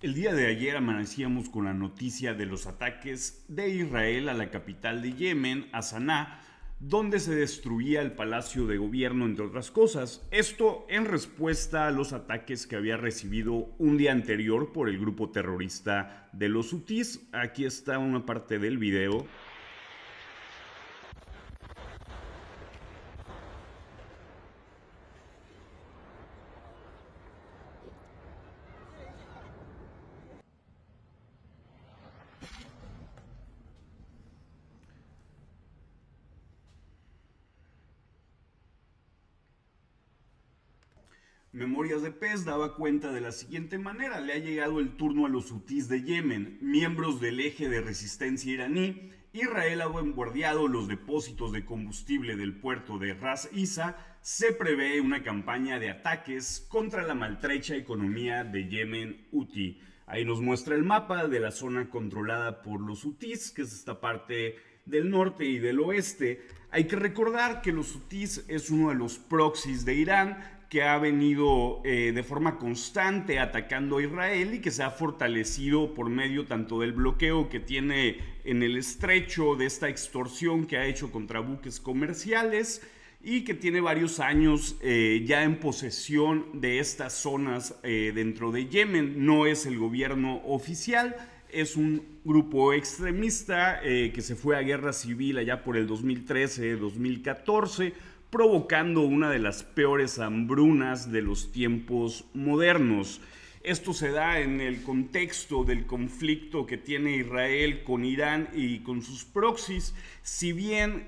El día de ayer amanecíamos con la noticia de los ataques de Israel a la capital de Yemen, a Saná, donde se destruía el palacio de gobierno, entre otras cosas. Esto en respuesta a los ataques que había recibido un día anterior por el grupo terrorista de los hutíes. Aquí está una parte del video. Memorias de Pez daba cuenta de la siguiente manera: le ha llegado el turno a los hutíes de Yemen, miembros del eje de resistencia iraní. Israel ha bombardeado los depósitos de combustible del puerto de Ras Isa. Se prevé una campaña de ataques contra la maltrecha economía de Yemen hutí. Ahí nos muestra el mapa de la zona controlada por los hutíes, que es esta parte del norte y del oeste. Hay que recordar que los hutíes es uno de los proxies de Irán, que ha venido de forma constante atacando a Israel y que se ha fortalecido por medio tanto del bloqueo que tiene en el estrecho, de esta extorsión que ha hecho contra buques comerciales, y que tiene varios años ya en posesión de estas zonas dentro de Yemen. No es el gobierno oficial, es un grupo extremista que se fue a guerra civil allá por el 2013-2014, provocando una de las peores hambrunas de los tiempos modernos. Esto se da en el contexto del conflicto que tiene Israel con Irán y con sus proxies. Si bien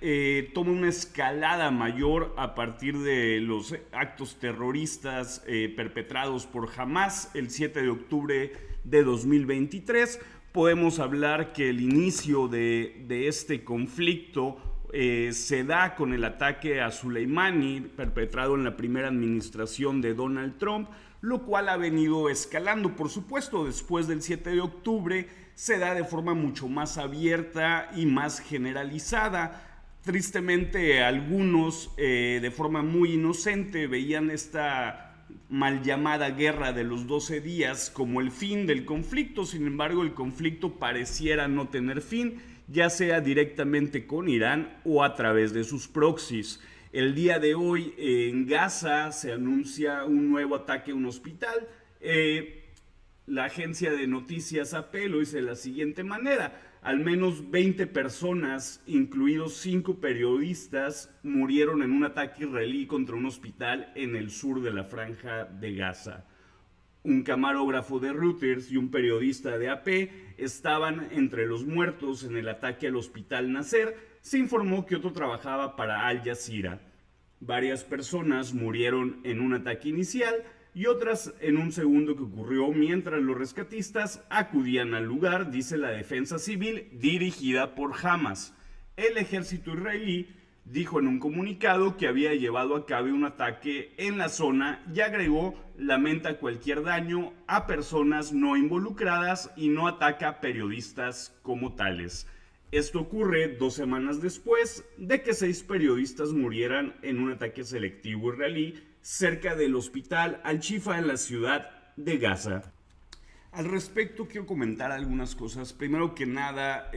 toma una escalada mayor a partir de los actos terroristas perpetrados por Hamas el 7 de octubre de 2023, podemos hablar que el inicio de este conflicto se da con el ataque a Soleimani perpetrado en la primera administración de Donald Trump, lo cual ha venido escalando. Por supuesto, después del 7 de octubre se da de forma mucho más abierta y más generalizada. Tristemente, algunos de forma muy inocente veían esta mal llamada guerra de los 12 días como el fin del conflicto. Sin embargo, el conflicto pareciera no tener fin, ya sea directamente con Irán o a través de sus proxies. El día de hoy en Gaza se anuncia un nuevo ataque a un hospital. La agencia de noticias AP lo dice de la siguiente manera: al menos 20 personas, incluidos 5 periodistas, murieron en un ataque israelí contra un hospital en el sur de la franja de Gaza. Un camarógrafo de Reuters y un periodista de AP estaban entre los muertos en el ataque al hospital Nasser. Se informó que otro trabajaba para Al Jazeera. Varias personas murieron en un ataque inicial y otras en un segundo que ocurrió mientras los rescatistas acudían al lugar, dice la defensa civil dirigida por Hamas. El ejército israelí dijo en un comunicado que había llevado a cabo un ataque en la zona y agregó: lamenta cualquier daño a personas no involucradas y no ataca a periodistas como tales. Esto ocurre 2 semanas después de que 6 periodistas murieran en un ataque selectivo israelí cerca del hospital Al-Shifa en la ciudad de Gaza. Al respecto quiero comentar algunas cosas. Primero que nada,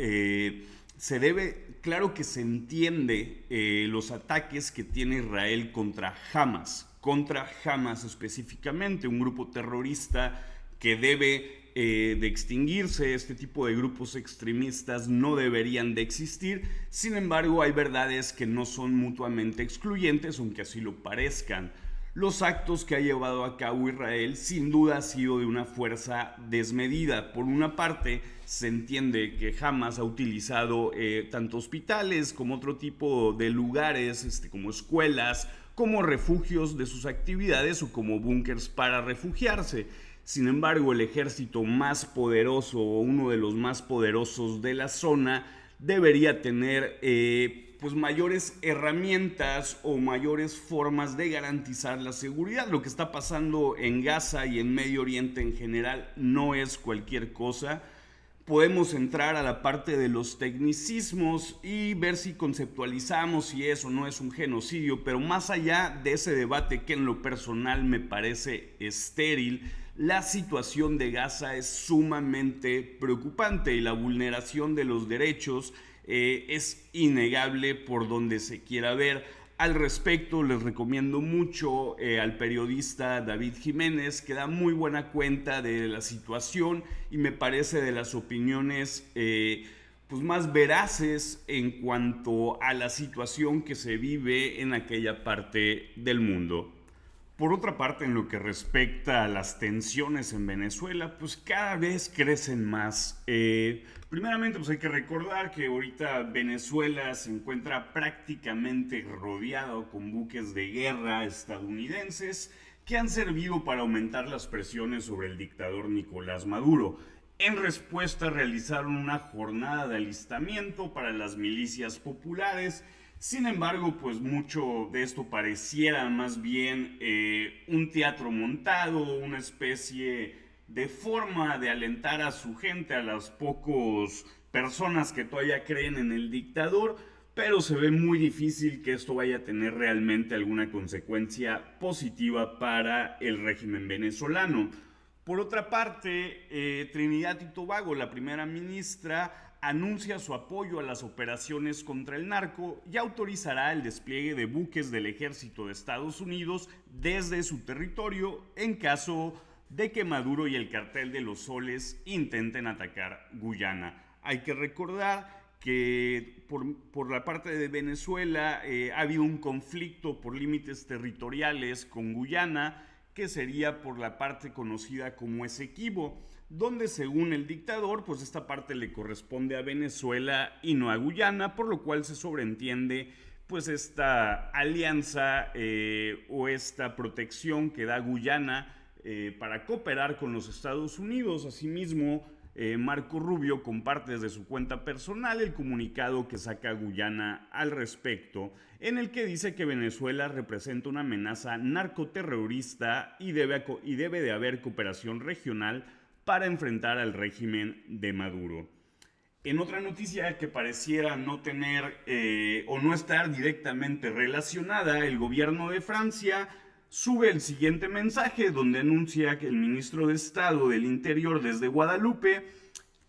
claro que se entiende los ataques que tiene Israel contra Hamas específicamente, un grupo terrorista que debe de extinguirse. Este tipo de grupos extremistas no deberían de existir. Sin embargo, hay verdades que no son mutuamente excluyentes, aunque así lo parezcan. Los actos que ha llevado a cabo Israel sin duda ha sido de una fuerza desmedida. Por una parte, se entiende que Hamas ha utilizado tanto hospitales como otro tipo de lugares, como escuelas, como refugios de sus actividades o como búnkers para refugiarse. Sin embargo, el ejército más poderoso o uno de los más poderosos de la zona debería tener pues mayores herramientas o mayores formas de garantizar la seguridad. Lo que está pasando en Gaza y en Medio Oriente en general no es cualquier cosa. Podemos entrar a la parte de los tecnicismos y ver si conceptualizamos si eso no es un genocidio, pero más allá de ese debate que en lo personal me parece estéril, La situación de Gaza es sumamente preocupante y la vulneración de los derechos es innegable por donde se quiera ver. Al respecto, les recomiendo mucho al periodista David Jiménez, que da muy buena cuenta de la situación y me parece de las opiniones pues más veraces en cuanto a la situación que se vive en aquella parte del mundo. Por otra parte, en lo que respecta a las tensiones en Venezuela, pues cada vez crecen más. Primeramente, pues hay que recordar que ahorita Venezuela se encuentra prácticamente rodeado con buques de guerra estadounidenses que han servido para aumentar las presiones sobre el dictador Nicolás Maduro. En respuesta, realizaron una jornada de alistamiento para las milicias populares. Sin embargo, pues mucho de esto pareciera más bien un teatro montado, una especie de forma de alentar a su gente, a las pocas personas que todavía creen en el dictador, pero se ve muy difícil que esto vaya a tener realmente alguna consecuencia positiva para el régimen venezolano. Por otra parte, Trinidad y Tobago, la primera ministra, anuncia su apoyo a las operaciones contra el narco y autorizará el despliegue de buques del ejército de Estados Unidos desde su territorio en caso de que Maduro y el cartel de los Soles intenten atacar Guyana. Hay que recordar que por la parte de Venezuela ha habido un conflicto por límites territoriales con Guyana, que sería por la parte conocida como Esequibo, donde según el dictador, pues esta parte le corresponde a Venezuela y no a Guyana, por lo cual se sobreentiende pues esta alianza o esta protección que da Guyana para cooperar con los Estados Unidos. Asimismo, Marco Rubio comparte desde su cuenta personal el comunicado que saca Guyana al respecto, en el que dice que Venezuela representa una amenaza narcoterrorista y debe de haber cooperación regional para enfrentar al régimen de Maduro. En otra noticia que pareciera no tener o no estar directamente relacionada, el gobierno de Francia sube el siguiente mensaje donde anuncia que el ministro de Estado del Interior desde Guadalupe,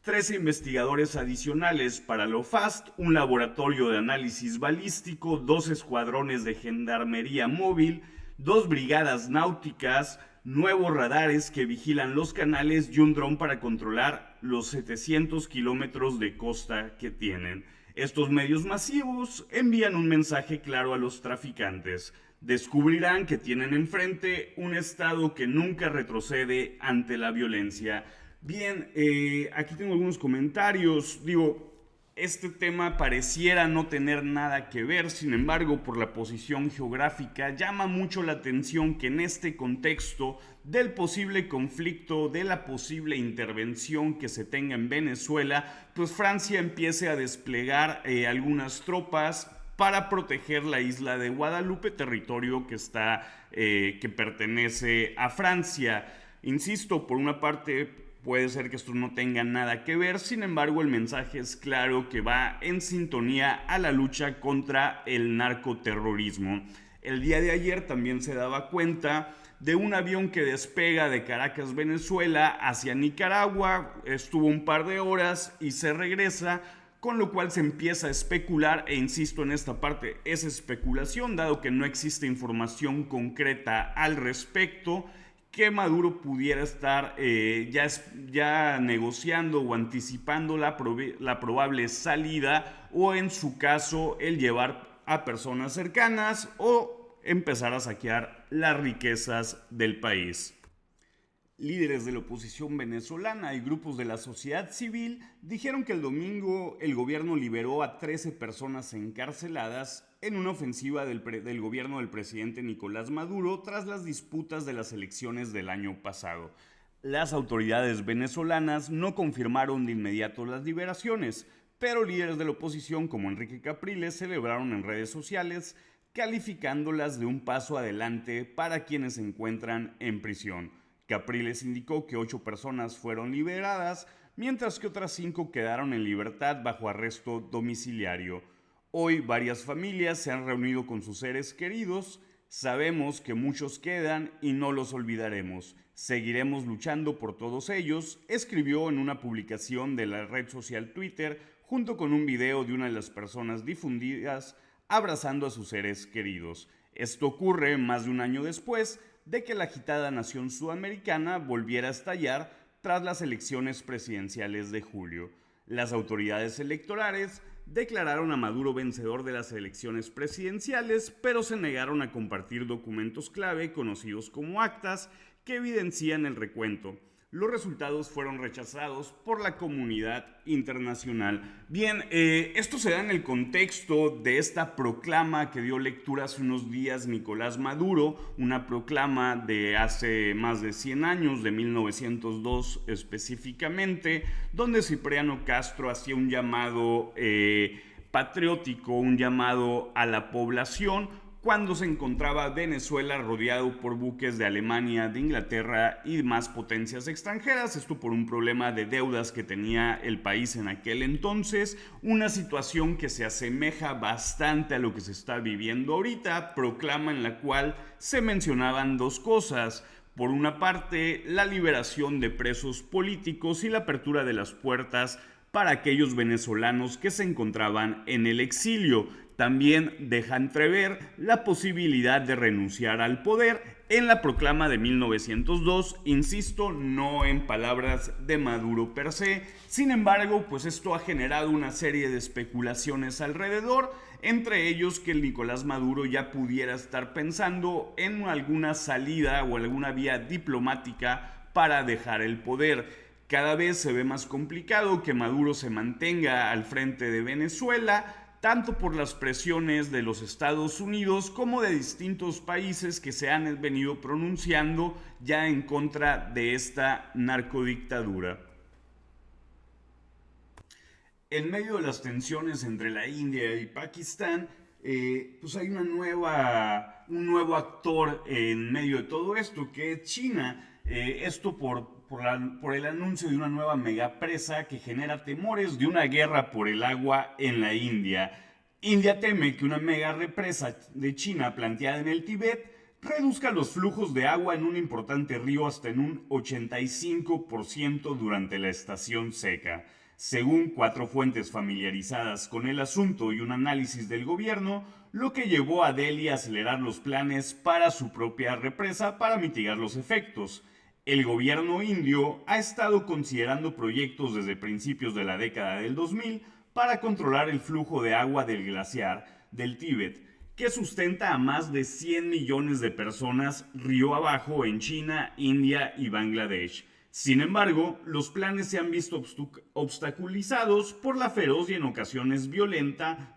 13 investigadores adicionales para lo FAST, un laboratorio de análisis balístico, 2 escuadrones de gendarmería móvil, 2 brigadas náuticas, nuevos radares que vigilan los canales y un dron para controlar los 700 kilómetros de costa que tienen. Estos medios masivos envían un mensaje claro a los traficantes. Descubrirán que tienen enfrente un Estado que nunca retrocede ante la violencia. Bien, aquí tengo algunos comentarios. Este tema pareciera no tener nada que ver, sin embargo, por la posición geográfica, llama mucho la atención que en este contexto del posible conflicto, de la posible intervención que se tenga en Venezuela, pues Francia empiece a desplegar algunas tropas para proteger la isla de Guadalupe, territorio que pertenece a Francia. Insisto, por una parte puede ser que esto no tenga nada que ver, sin embargo el mensaje es claro que va en sintonía a la lucha contra el narcoterrorismo. El día de ayer también se daba cuenta de un avión que despega de Caracas, Venezuela, hacia Nicaragua, estuvo un par de horas y se regresa, con lo cual se empieza a especular, e insisto en esta parte, es especulación, dado que no existe información concreta al respecto, que Maduro pudiera estar ya negociando o anticipando la probable salida, o en su caso el llevar a personas cercanas o empezar a saquear las riquezas del país. Líderes de la oposición venezolana y grupos de la sociedad civil dijeron que el domingo el gobierno liberó a 13 personas encarceladas en una ofensiva del gobierno del presidente Nicolás Maduro tras las disputas de las elecciones del año pasado. Las autoridades venezolanas no confirmaron de inmediato las liberaciones, pero líderes de la oposición como Enrique Capriles celebraron en redes sociales, calificándolas de un paso adelante para quienes se encuentran en prisión. Capriles indicó que 8 personas fueron liberadas, mientras que otras 5 quedaron en libertad bajo arresto domiciliario. Hoy varias familias se han reunido con sus seres queridos, Sabemos que muchos quedan y no los olvidaremos. Seguiremos luchando por todos ellos, escribió en una publicación de la red social Twitter, junto con un video de una de las personas difundidas abrazando a sus seres queridos. Esto ocurre más de un año después de que la agitada nación sudamericana volviera a estallar tras las elecciones presidenciales de julio. Las autoridades electorales declararon a Maduro vencedor de las elecciones presidenciales, pero se negaron a compartir documentos clave conocidos como actas que evidencian el recuento. Los resultados fueron rechazados por la comunidad internacional. Bien, esto se da en el contexto de esta proclama que dio lectura hace unos días Nicolás Maduro, una proclama de hace más de 100 años, de 1902 específicamente, donde Cipriano Castro hacía un llamado patriótico, un llamado a la población, cuando se encontraba Venezuela rodeado por buques de Alemania, de Inglaterra y demás potencias extranjeras, esto por un problema de deudas que tenía el país en aquel entonces, una situación que se asemeja bastante a lo que se está viviendo ahorita, proclama en la cual se mencionaban dos cosas. Por una parte, la liberación de presos políticos y la apertura de las puertas para aquellos venezolanos que se encontraban en el exilio. También deja entrever la posibilidad de renunciar al poder en la proclama de 1902, insisto, no en palabras de Maduro per se. Sin embargo, pues esto ha generado una serie de especulaciones alrededor, entre ellos que el Nicolás Maduro ya pudiera estar pensando en alguna salida o alguna vía diplomática para dejar el poder. Cada vez se ve más complicado que Maduro se mantenga al frente de Venezuela, tanto por las presiones de los Estados Unidos como de distintos países que se han venido pronunciando ya en contra de esta narcodictadura. En medio de las tensiones entre la India y Pakistán, pues hay un nuevo actor en medio de todo esto, que es China. Esto por el anuncio de una nueva megapresa que genera temores de una guerra por el agua en la India. India teme que una mega represa de China planteada en el Tíbet reduzca los flujos de agua en un importante río hasta en un 85% durante la estación seca. Según 4 fuentes familiarizadas con el asunto y un análisis del gobierno, lo que llevó a Delhi a acelerar los planes para su propia represa para mitigar los efectos. El gobierno indio ha estado considerando proyectos desde principios de la década del 2000 para controlar el flujo de agua del glaciar del Tíbet, que sustenta a más de 100 millones de personas río abajo en China, India y Bangladesh. Sin embargo, los planes se han visto obstaculizados por la feroz y en ocasiones violenta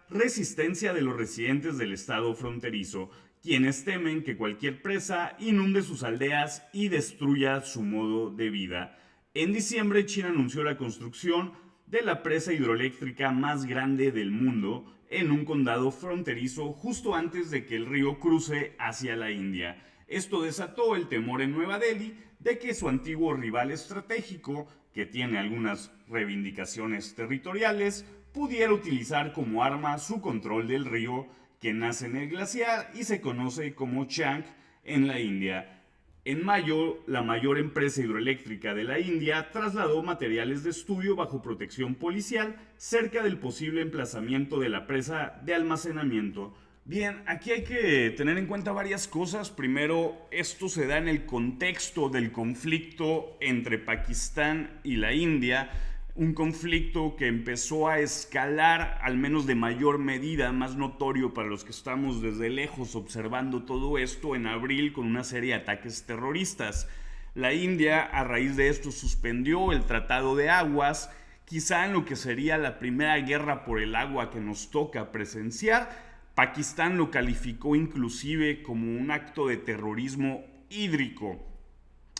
resistencia de los residentes del estado fronterizo, quienes temen que cualquier presa inunde sus aldeas y destruya su modo de vida. En diciembre, China anunció la construcción de la presa hidroeléctrica más grande del mundo en un condado fronterizo justo antes de que el río cruce hacia la India. Esto desató el temor en Nueva Delhi de que su antiguo rival estratégico, que tiene algunas reivindicaciones territoriales, pudiera utilizar como arma su control del río que nace en el glaciar y se conoce como Chang en la India. En mayo, la mayor empresa hidroeléctrica de la India trasladó materiales de estudio bajo protección policial cerca del posible emplazamiento de la presa de almacenamiento. Bien, aquí hay que tener en cuenta varias cosas. Primero, esto se da en el contexto del conflicto entre Pakistán y la India, un conflicto que empezó a escalar, al menos de mayor medida, más notorio para los que estamos desde lejos observando todo esto, en abril con una serie de ataques terroristas. La India, a raíz de esto, suspendió el Tratado de Aguas, quizá en lo que sería la primera guerra por el agua que nos toca presenciar. Pakistán lo calificó inclusive como un acto de terrorismo hídrico.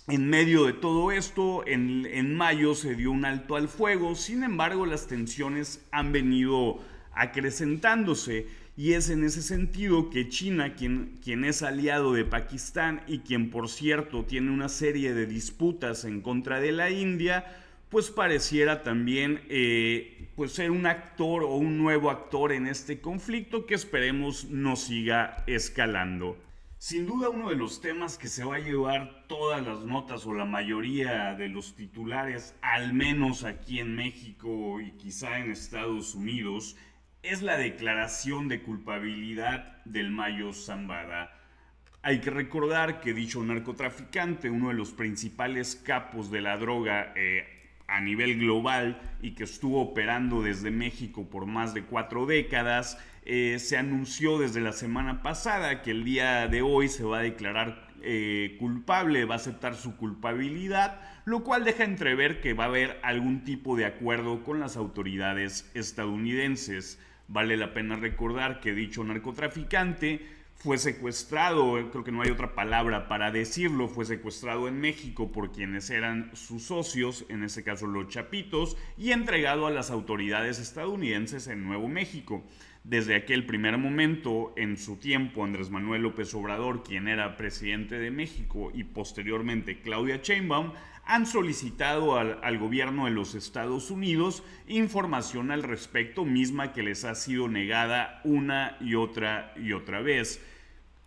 En medio de todo esto, en mayo se dio un alto al fuego, sin embargo las tensiones han venido acrecentándose y es en ese sentido que China, quien es aliado de Pakistán y quien por cierto tiene una serie de disputas en contra de la India, pues pareciera también pues ser un actor o un nuevo actor en este conflicto que esperemos no siga escalando. Sin duda uno de los temas que se va a llevar todas las notas o la mayoría de los titulares, al menos aquí en México y quizá en Estados Unidos, es la declaración de culpabilidad del Mayo Zambada. Hay que recordar que dicho narcotraficante, uno de los principales capos de la droga a nivel global y que estuvo operando desde México por más de 4 décadas, se anunció desde la semana pasada que el día de hoy se va a declarar culpable, va a aceptar su culpabilidad, lo cual deja entrever que va a haber algún tipo de acuerdo con las autoridades estadounidenses. Vale la pena recordar que dicho narcotraficante fue secuestrado, creo que no hay otra palabra para decirlo, fue secuestrado en México por quienes eran sus socios, en este caso los Chapitos, y entregado a las autoridades estadounidenses en Nuevo México. Desde aquel primer momento, en su tiempo, Andrés Manuel López Obrador, quien era presidente de México, y posteriormente Claudia Sheinbaum, han solicitado al gobierno de los Estados Unidos información al respecto, misma que les ha sido negada una y otra vez.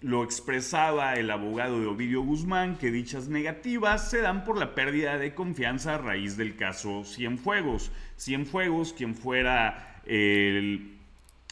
Lo expresaba el abogado de Ovidio Guzmán, que dichas negativas se dan por la pérdida de confianza a raíz del caso Cienfuegos. Cienfuegos, quien fuera el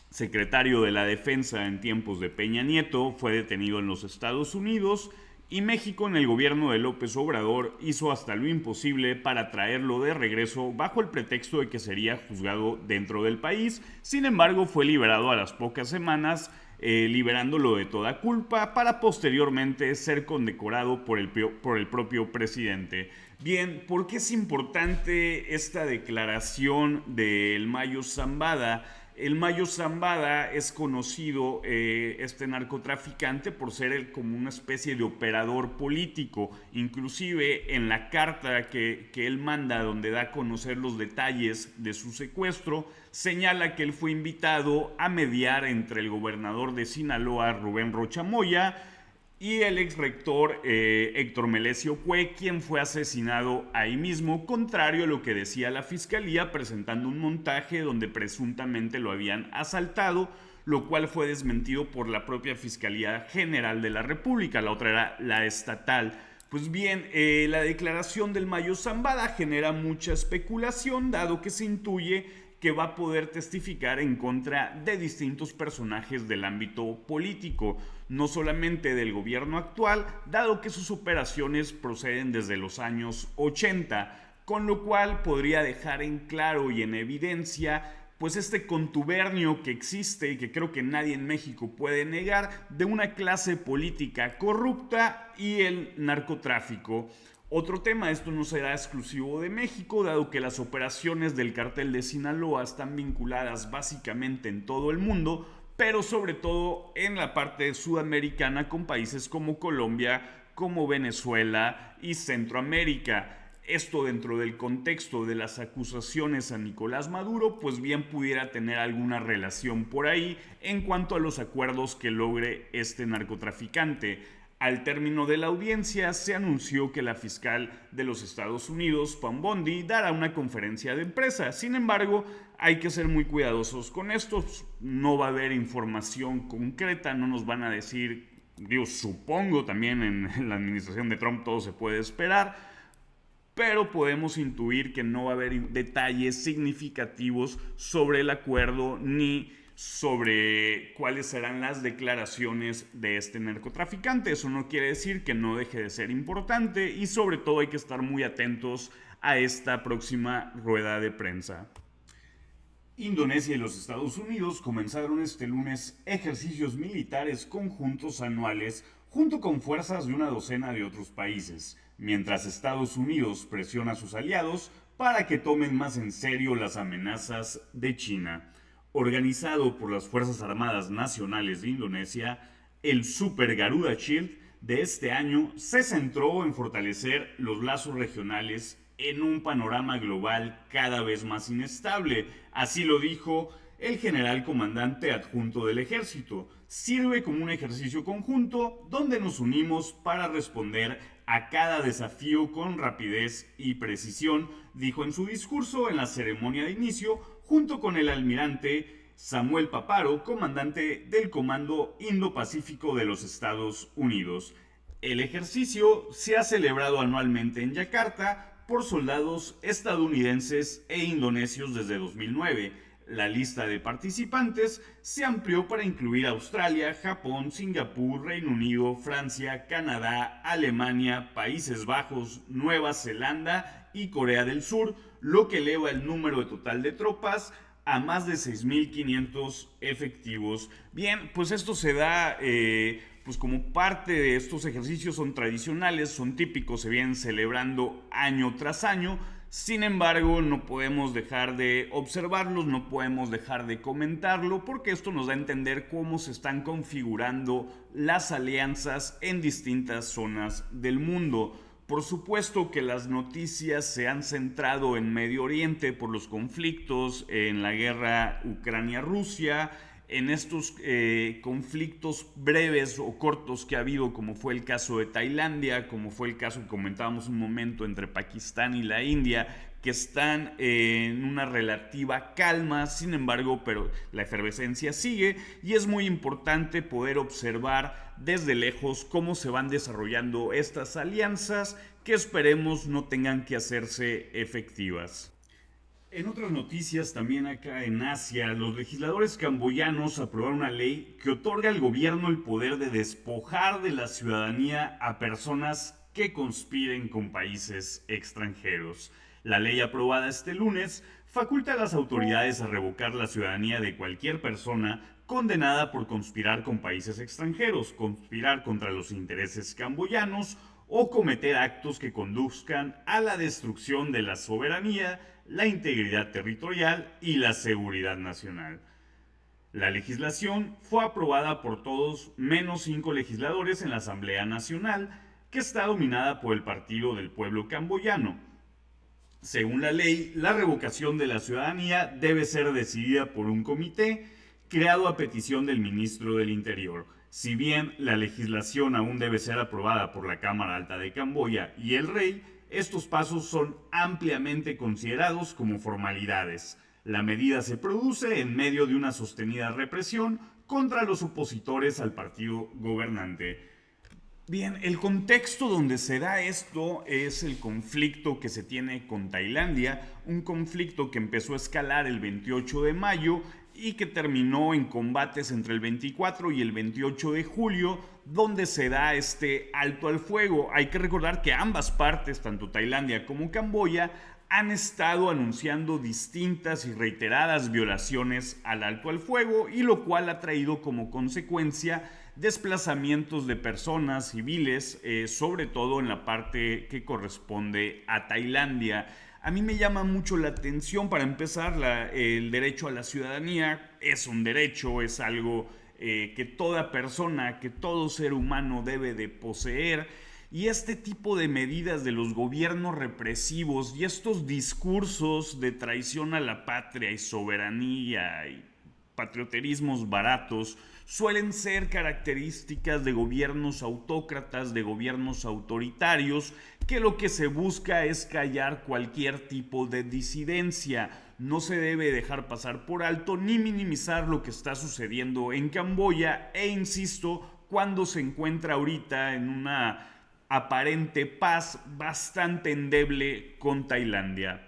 secretario de la Defensa en tiempos de Peña Nieto, fue detenido en los Estados Unidos y México, en el gobierno de López Obrador, hizo hasta lo imposible para traerlo de regreso bajo el pretexto de que sería juzgado dentro del país. Sin embargo, fue liberado a las pocas semanas, liberándolo de toda culpa para posteriormente ser condecorado por el propio presidente. Bien, ¿por qué es importante esta declaración del Mayo Zambada? El Mayo Zambada es conocido, este narcotraficante, por ser como una especie de operador político. Inclusive en la carta que él manda, donde da a conocer los detalles de su secuestro, señala que él fue invitado a mediar entre el gobernador de Sinaloa, Rubén Rocha Moya, y el ex rector Héctor Melesio Cue, quien fue asesinado ahí mismo, contrario a lo que decía la fiscalía, presentando un montaje donde presuntamente lo habían asaltado, lo cual fue desmentido por la propia Fiscalía General de la República. La otra era la estatal. Pues bien, la declaración del Mayo Zambada genera mucha especulación, dado que se intuye que va a poder testificar en contra de distintos personajes del ámbito político, no solamente del gobierno actual, dado que sus operaciones proceden desde los años 80, con lo cual podría dejar en claro y en evidencia pues este contubernio que existe y que creo que nadie en México puede negar, de una clase política corrupta y el narcotráfico. Otro tema, esto no será exclusivo de México, dado que las operaciones del cartel de Sinaloa están vinculadas básicamente en todo el mundo, pero sobre todo en la parte sudamericana con países como Colombia, como Venezuela y Centroamérica. Esto dentro del contexto de las acusaciones a Nicolás Maduro, pues bien pudiera tener alguna relación por ahí en cuanto a los acuerdos que logre este narcotraficante. Al término de la audiencia, se anunció que la fiscal de los Estados Unidos, Pam Bondi, dará una conferencia de prensa. Sin embargo, hay que ser muy cuidadosos con esto. No va a haber información concreta, no nos van a decir, digo, supongo también en la administración de Trump todo se puede esperar, pero podemos intuir que no va a haber detalles significativos sobre el acuerdo ni sobre cuáles serán las declaraciones de este narcotraficante. Eso no quiere decir que no deje de ser importante y sobre todo hay que estar muy atentos a esta próxima rueda de prensa. Indonesia y los Estados Unidos comenzaron este lunes ejercicios militares conjuntos anuales junto con fuerzas de una docena de otros países, mientras Estados Unidos presiona a sus aliados para que tomen más en serio las amenazas de China. Organizado por las Fuerzas Armadas Nacionales de Indonesia, el Super Garuda Shield de este año se centró en fortalecer los lazos regionales en un panorama global cada vez más inestable. Así lo dijo el general comandante adjunto del ejército. Sirve como un ejercicio conjunto donde nos unimos para responder a cada desafío con rapidez y precisión, dijo en su discurso en la ceremonia de inicio, junto con el almirante Samuel Paparo, comandante del Comando Indo-Pacífico de los Estados Unidos. El ejercicio se ha celebrado anualmente en Yakarta por soldados estadounidenses e indonesios desde 2009. La lista de participantes se amplió para incluir Australia, Japón, Singapur, Reino Unido, Francia, Canadá, Alemania, Países Bajos, Nueva Zelanda y Corea del Sur, lo que eleva el número total de tropas a más de 6.500 efectivos. Bien, pues esto se da pues como parte de estos ejercicios, son tradicionales, son típicos, se vienen celebrando año tras año. Sin embargo, no podemos dejar de observarlos, no podemos dejar de comentarlo, porque esto nos da a entender cómo se están configurando las alianzas en distintas zonas del mundo. Por supuesto que las noticias se han centrado en Medio Oriente por los conflictos, en la guerra Ucrania-Rusia, en estos conflictos breves o cortos que ha habido, como fue el caso de Tailandia, como fue el caso que comentábamos un momento entre Pakistán y la India, que están en una relativa calma, sin embargo, pero la efervescencia sigue y es muy importante poder observar desde lejos cómo se van desarrollando estas alianzas que esperemos no tengan que hacerse efectivas. En otras noticias, también acá en Asia, los legisladores camboyanos aprobaron una ley que otorga al gobierno el poder de despojar de la ciudadanía a personas que conspiren con países extranjeros. La ley aprobada este lunes faculta a las autoridades a revocar la ciudadanía de cualquier persona condenada por conspirar con países extranjeros, conspirar contra los intereses camboyanos o cometer actos que conduzcan a la destrucción de la soberanía, la integridad territorial y la seguridad nacional. La legislación fue aprobada por todos menos 5 legisladores en la Asamblea Nacional, que está dominada por el Partido del Pueblo Camboyano. Según la ley, la revocación de la ciudadanía debe ser decidida por un comité creado a petición del ministro del Interior. Si bien la legislación aún debe ser aprobada por la Cámara Alta de Camboya y el rey, estos pasos son ampliamente considerados como formalidades. La medida se produce en medio de una sostenida represión contra los opositores al partido gobernante. Bien, el contexto donde se da esto es el conflicto que se tiene con Tailandia, un conflicto que empezó a escalar el 28 de mayo y que terminó en combates entre el 24 y el 28 de julio, donde se da este alto al fuego. Hay que recordar que ambas partes, tanto Tailandia como Camboya, han estado anunciando distintas y reiteradas violaciones al alto al fuego, y lo cual ha traído como consecuencia desplazamientos de personas civiles, sobre todo en la parte que corresponde a Tailandia. A mí me llama mucho la atención, para empezar, el derecho a la ciudadanía es un derecho, es algo que toda persona, que todo ser humano debe de poseer. Y este tipo de medidas de los gobiernos represivos y estos discursos de traición a la patria y soberanía y patrioterismos baratos suelen ser características de gobiernos autócratas, de gobiernos autoritarios, que lo que se busca es callar cualquier tipo de disidencia. No se debe dejar pasar por alto ni minimizar lo que está sucediendo en Camboya, e insisto, cuando se encuentra ahorita en una aparente paz bastante endeble con Tailandia.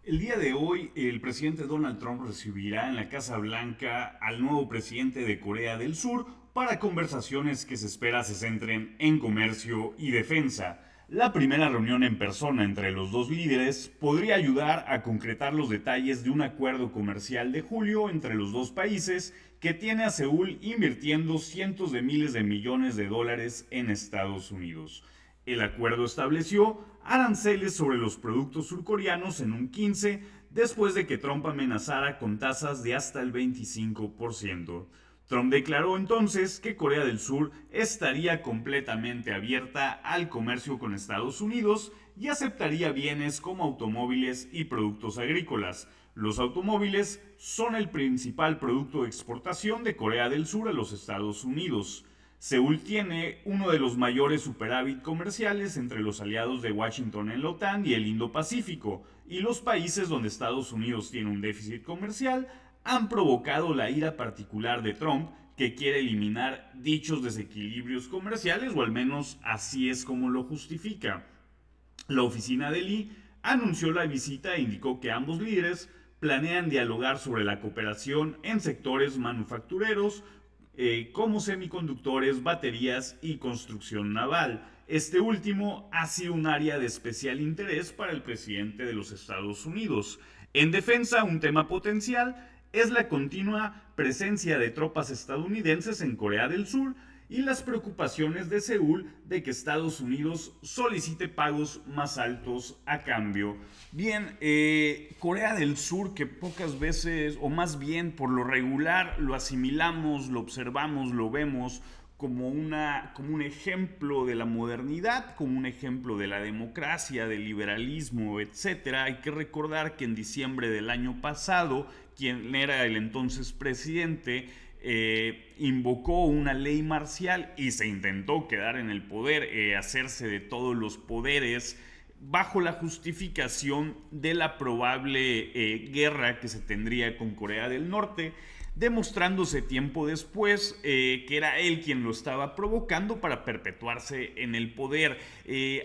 El día de hoy, el presidente Donald Trump recibirá en la Casa Blanca al nuevo presidente de Corea del Sur para conversaciones que se espera se centren en comercio y defensa. La primera reunión en persona entre los dos líderes podría ayudar a concretar los detalles de un acuerdo comercial de julio entre los dos países que tiene a Seúl invirtiendo cientos de miles de millones de dólares en Estados Unidos. El acuerdo estableció aranceles sobre los productos surcoreanos en un 15%, después de que Trump amenazara con tasas de hasta el 25%. Trump declaró entonces que Corea del Sur estaría completamente abierta al comercio con Estados Unidos y aceptaría bienes como automóviles y productos agrícolas. Los automóviles son el principal producto de exportación de Corea del Sur a los Estados Unidos. Seúl tiene uno de los mayores superávit comerciales entre los aliados de Washington en la OTAN y el Indo-Pacífico, y los países donde Estados Unidos tiene un déficit comercial han provocado la ira particular de Trump, que quiere eliminar dichos desequilibrios comerciales, o al menos así es como lo justifica. La oficina de Lee anunció la visita e indicó que ambos líderes planean dialogar sobre la cooperación en sectores manufactureros, como semiconductores, baterías y construcción naval. Este último ha sido un área de especial interés para el presidente de los Estados Unidos. En defensa, un tema potencial es la continua presencia de tropas estadounidenses en Corea del Sur y las preocupaciones de Seúl de que Estados Unidos solicite pagos más altos a cambio. Bien, Corea del Sur, que pocas veces, o más bien por lo regular, lo asimilamos, lo observamos, lo vemos como un ejemplo de la modernidad, como un ejemplo de la democracia, del liberalismo, etc. Hay que recordar que en diciembre del año pasado, quien era el entonces presidente, invocó una ley marcial y se intentó quedar en el poder, hacerse de todos los poderes, bajo la justificación de la probable guerra que se tendría con Corea del Norte, demostrándose tiempo después que era él quien lo estaba provocando para perpetuarse en el poder.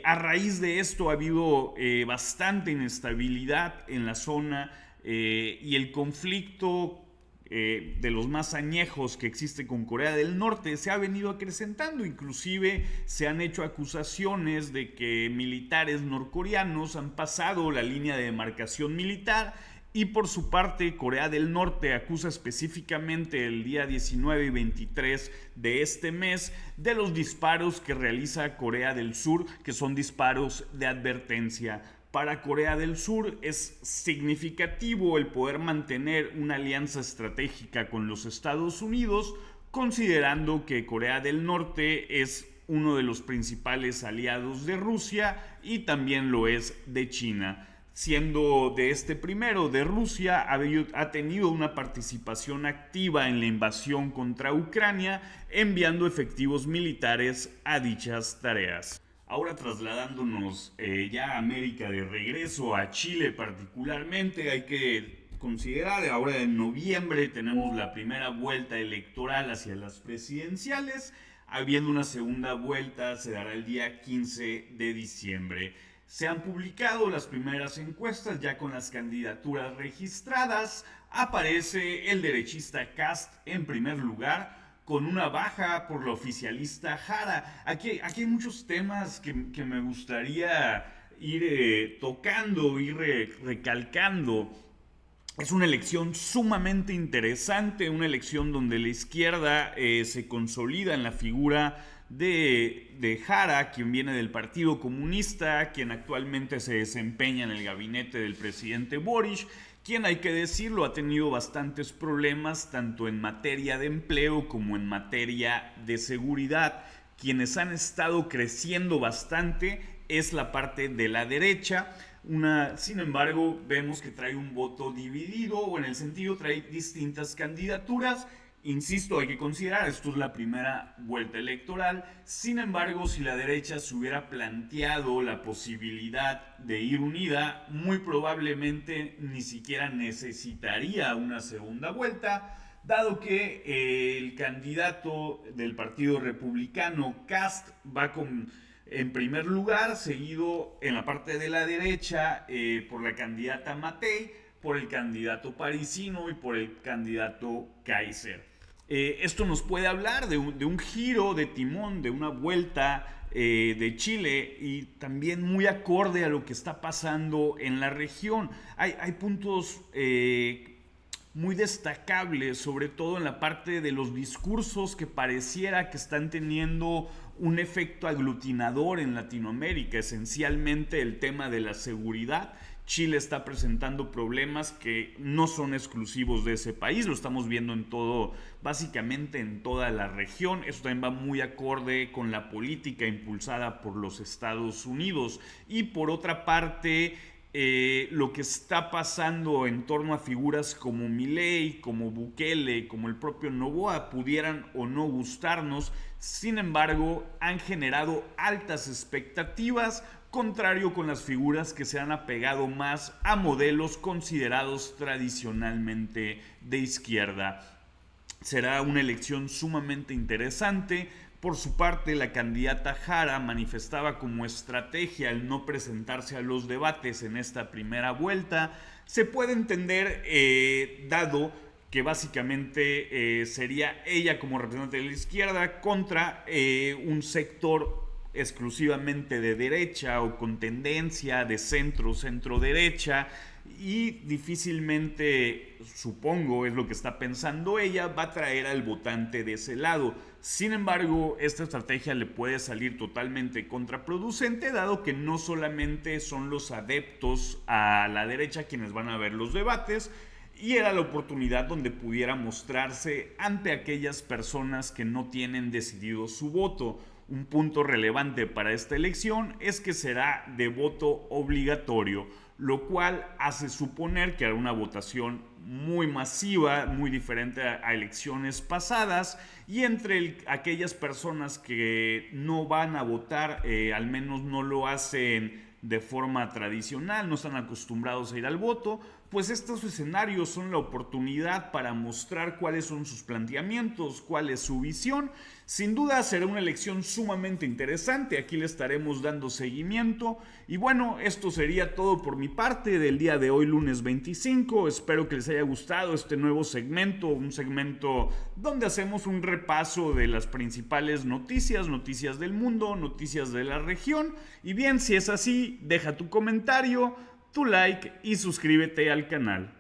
A raíz de esto ha habido bastante inestabilidad en la zona, y el conflicto de los más añejos que existe con Corea del Norte se ha venido acrecentando. Inclusive se han hecho acusaciones de que militares norcoreanos han pasado la línea de demarcación militar, y por su parte Corea del Norte acusa específicamente el día 19 y 23 de este mes de los disparos que realiza Corea del Sur, que son disparos de advertencia. Para Corea del Sur es significativo el poder mantener una alianza estratégica con los Estados Unidos, considerando que Corea del Norte es uno de los principales aliados de Rusia y también lo es de China. Siendo de este primero, de Rusia, ha tenido una participación activa en la invasión contra Ucrania, enviando efectivos militares a dichas tareas. Ahora trasladándonos ya a América de regreso, a Chile particularmente, hay que considerar, ahora en noviembre tenemos la primera vuelta electoral hacia las presidenciales, habiendo una segunda vuelta, se dará el día 15 de diciembre. Se han publicado las primeras encuestas ya con las candidaturas registradas. Aparece el derechista Kast en primer lugar, con una baja por la oficialista Jara. Aquí hay muchos temas que me gustaría ir tocando, ir recalcando. Es una elección sumamente interesante, una elección donde la izquierda se consolida en la figura de Jara, quien viene del Partido Comunista, quien actualmente se desempeña en el gabinete del presidente Boric, quien, hay que decirlo, ha tenido bastantes problemas tanto en materia de empleo como en materia de seguridad. Quienes han estado creciendo bastante es la parte de la derecha. Sin embargo, vemos que trae un voto dividido, o en el sentido trae distintas candidaturas. Insisto, hay que considerar, esto es la primera vuelta electoral. Sin embargo, si la derecha se hubiera planteado la posibilidad de ir unida, muy probablemente ni siquiera necesitaría una segunda vuelta, dado que el candidato del Partido Republicano, Kast, va en primer lugar, seguido en la parte de la derecha por la candidata Matei, por el candidato parisino y por el candidato Kaiser. Esto nos puede hablar de un giro de timón, de una vuelta de Chile, y también muy acorde a lo que está pasando en la región. Hay puntos muy destacables, sobre todo en la parte de los discursos que pareciera que están teniendo un efecto aglutinador en Latinoamérica, esencialmente el tema de la seguridad. Chile está presentando problemas que no son exclusivos de ese país, lo estamos viendo en todo, básicamente en toda la región. Eso también va muy acorde con la política impulsada por los Estados Unidos. Y por otra parte, lo que está pasando en torno a figuras como Milei, como Bukele, como el propio Noboa pudieran o no gustarnos. Sin embargo, han generado altas expectativas, contrario con las figuras que se han apegado más a modelos considerados tradicionalmente de izquierda. Será una elección sumamente interesante. Por su parte, la candidata Jara manifestaba como estrategia el no presentarse a los debates en esta primera vuelta. Se puede entender, dado que básicamente sería ella como representante de la izquierda contra un sector exclusivamente de derecha o con tendencia de centro-derecha, y difícilmente, supongo, es lo que está pensando ella, va a traer al votante de ese lado. Sin embargo, esta estrategia le puede salir totalmente contraproducente, dado que no solamente son los adeptos a la derecha quienes van a ver los debates, y era la oportunidad donde pudiera mostrarse ante aquellas personas que no tienen decidido su voto. Un punto relevante para esta elección es que será de voto obligatorio, lo cual hace suponer que hará una votación muy masiva, muy diferente a elecciones pasadas, y entre aquellas personas que no van a votar, al menos no lo hacen de forma tradicional, no están acostumbrados a ir al voto, pues estos escenarios son la oportunidad para mostrar cuáles son sus planteamientos, cuál es su visión. Sin duda será una elección sumamente interesante, aquí le estaremos dando seguimiento. Y bueno, esto sería todo por mi parte del día de hoy, lunes 25. Espero que les haya gustado este nuevo segmento, un segmento donde hacemos un repaso de las principales noticias, noticias del mundo, noticias de la región. Y bien, si es así, deja tu comentario, tu like y suscríbete al canal.